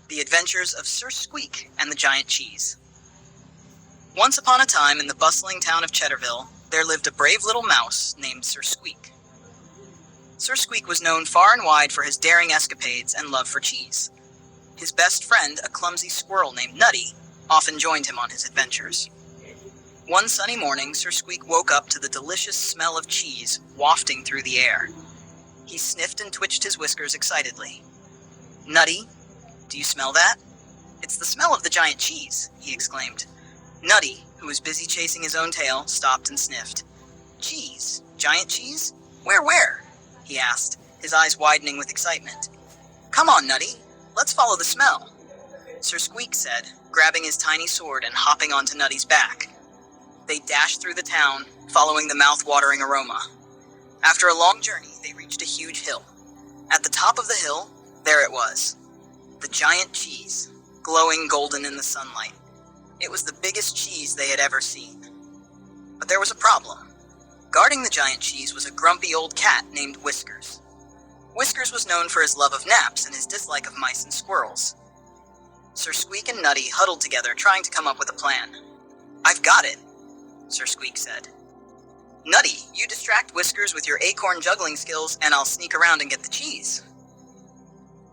The Adventures of Sir Squeak and the Giant Cheese. Once upon a time in the bustling town of Cheddarville, there lived a brave little mouse named Sir Squeak. Sir Squeak was known far and wide for his daring escapades and love for cheese. His best friend, a clumsy squirrel named Nutty, often joined him on his adventures. One sunny morning, Sir Squeak woke up to the delicious smell of cheese wafting through the air. He sniffed and twitched his whiskers excitedly. "Nutty, do you smell that? It's the smell of the giant cheese," he exclaimed. Nutty, who was busy chasing his own tail, stopped and sniffed. "Cheese? Giant cheese? Where?" he asked, his eyes widening with excitement. "Come on, Nutty, let's follow the smell," Sir Squeak said, grabbing his tiny sword and hopping onto Nutty's back. They dashed through the town, following the mouth-watering aroma. After a long journey, they reached a huge hill. At the top of the hill, there it was. The giant cheese, glowing golden in the sunlight. It was the biggest cheese they had ever seen. But there was a problem. Guarding the giant cheese was a grumpy old cat named Whiskers. Whiskers was known for his love of naps and his dislike of mice and squirrels. Sir Squeak and Nutty huddled together, trying to come up with a plan. "I've got it," Sir Squeak said. "Nutty, you distract Whiskers with your acorn juggling skills, and I'll sneak around and get the cheese."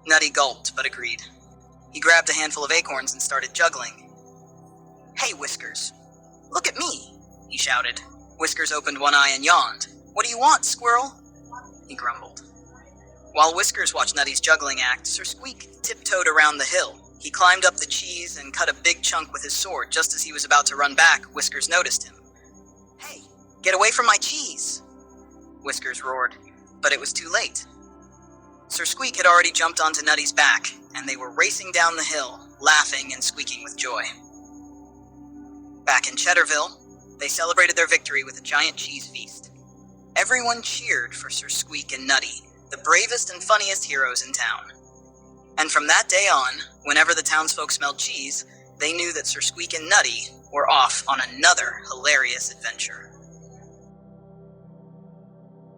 Nutty gulped, but agreed. He grabbed a handful of acorns and started juggling. "Hey, Whiskers, look at me," he shouted. Whiskers opened one eye and yawned. "What do you want, squirrel?" he grumbled. While Whiskers watched Nutty's juggling act, Sir Squeak tiptoed around the hill. He climbed up the cheese and cut a big chunk with his sword. Just as he was about to run back, Whiskers noticed him. "Hey, get away from my cheese!" Whiskers roared, but it was too late. Sir Squeak had already jumped onto Nutty's back, and they were racing down the hill, laughing and squeaking with joy. Back in Cheddarville, they celebrated their victory with a giant cheese feast. Everyone cheered for Sir Squeak and Nutty, the bravest and funniest heroes in town. And from that day on, whenever the townsfolk smelled cheese, they knew that Sir Squeak and Nutty were off on another hilarious adventure.